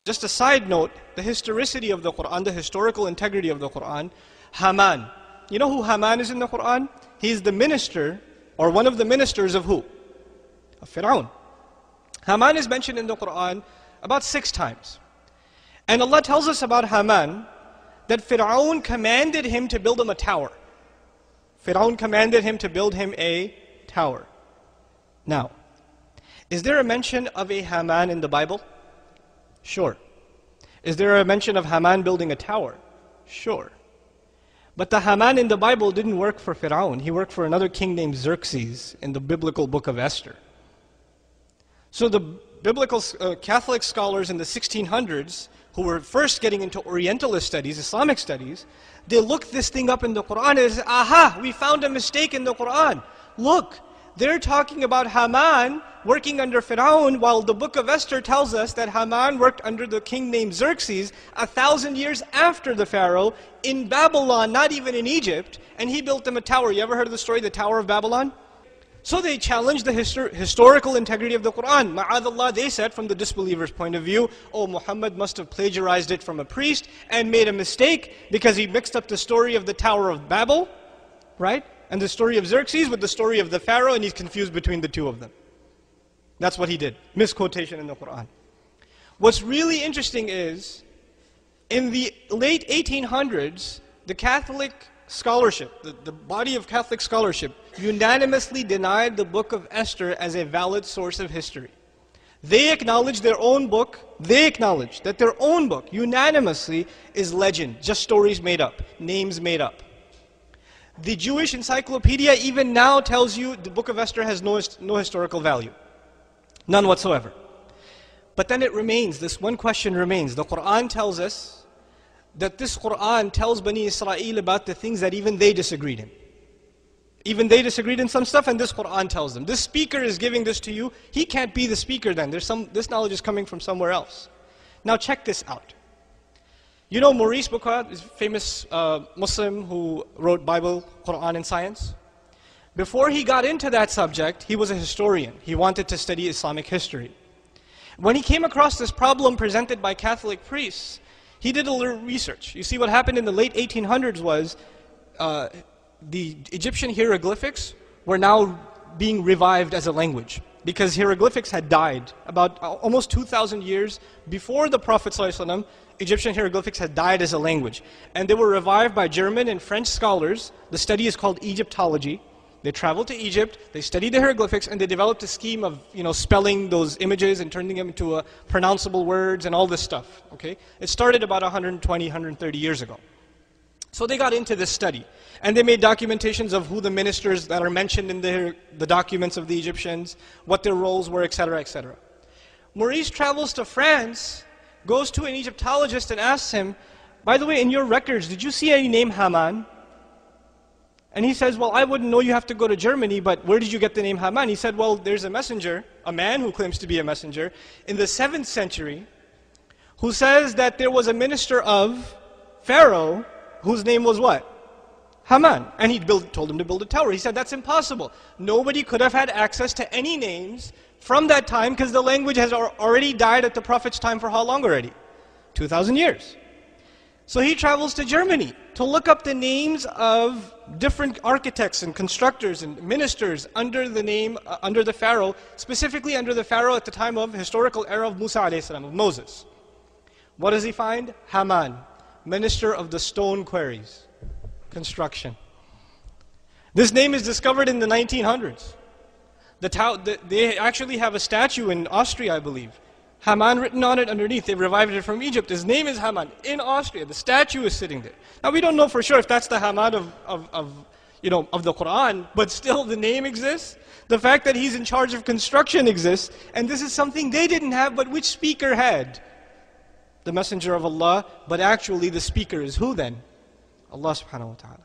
Just a side note, the historicity of the Quran, the historical integrity of the Quran, Haman. You know who Haman is in the Quran? He is the minister, or one of the ministers of who? Of Fir'aun. Haman is mentioned in the Quran about 6 times. And Allah tells us about Haman that Fir'aun commanded him to build him a tower. Fir'aun commanded him to build him a tower. Now, is there a mention of a Haman in the Bible? Sure. Is there a mention of Haman building a tower? Sure. But the Haman in the Bible didn't work for Fir'aun. He worked for another king named Xerxes in the biblical book of Esther. So the biblical Catholic scholars in the 1600s, who were first getting into Orientalist studies, Islamic studies, they looked this thing up in the Quran and said, aha, we found a mistake in the Quran. Look, they're talking about Haman working under Fir'aun, while the book of Esther tells us that Haman worked under the king named Xerxes 1,000 years after the Pharaoh in Babylon, not even in Egypt, and he built them a tower. You ever heard of the story, the Tower of Babylon? So they challenged the historical integrity of the Quran. Ma'adallah, they said from the disbeliever's point of view, oh, Muhammad must have plagiarized it from a priest and made a mistake because he mixed up the story of the Tower of Babel, right? And the story of Xerxes with the story of the Pharaoh, and he's confused between the two of them. That's what he did. Misquotation in the Quran. What's really interesting is, in the late 1800s, the Catholic scholarship, the body of Catholic scholarship, unanimously denied the book of Esther as a valid source of history. They acknowledged their own book, they acknowledged that their own book, unanimously, is legend, just stories made up, names made up. The Jewish encyclopedia even now tells you the book of Esther has no historical value. None whatsoever. But then it remains, this one question remains. The Quran tells us that this Quran tells Bani Israel about the things that even they disagreed in. Even they disagreed in some stuff, and this Quran tells them. This speaker is giving this to you. He can't be the speaker then. This knowledge is coming from somewhere else. Now check this out. You know Maurice Bucaille is a famous Muslim who wrote Bible, Quran, and science? Before he got into that subject, he was a historian. He wanted to study Islamic history. When he came across this problem presented by Catholic priests, he did a little research. You see, what happened in the late 1800s was the Egyptian hieroglyphics were now being revived as a language, because hieroglyphics had died. About almost 2,000 years before the Prophet ﷺ, Egyptian hieroglyphics had died as a language. And they were revived by German and French scholars. The study is called Egyptology. They traveled to Egypt, they studied the hieroglyphics, and they developed a scheme of spelling those images and turning them into pronounceable words and all this stuff. Okay? It started about 120, 130 years ago. So they got into this study, and they made documentations of who the ministers that are mentioned in the documents of the Egyptians, what their roles were, etc., etc. Maurice travels to France, goes to an Egyptologist and asks him, by the way, in your records, did you see any name Haman? And he says, well, I wouldn't know, you have to go to Germany, but where did you get the name Haman? He said, well, there's a messenger, a man who claims to be a messenger, in the 7th century, who says that there was a minister of Pharaoh, whose name was what? Haman. And he told him to build a tower. He said, that's impossible. Nobody could have had access to any names from that time, because the language has already died at the Prophet's time for how long already? 2,000 years. So he travels to Germany to look up the names of different architects and constructors and ministers under the name, under the Pharaoh, specifically under the Pharaoh at the time of historical era of Musa a.s., of Moses. What does he find? Haman, minister of the stone quarries, construction. This name is discovered in the 1900s. They actually have a statue in Austria, I believe. Haman written on it underneath. They revived it from Egypt. His name is Haman in Austria. The statue is sitting there. Now we don't know for sure if that's the Haman of the Quran, but still the name exists. The fact that he's in charge of construction exists, and this is something they didn't have, but which speaker had? The Messenger of Allah, but actually the speaker is who then? Allah subhanahu wa ta'ala.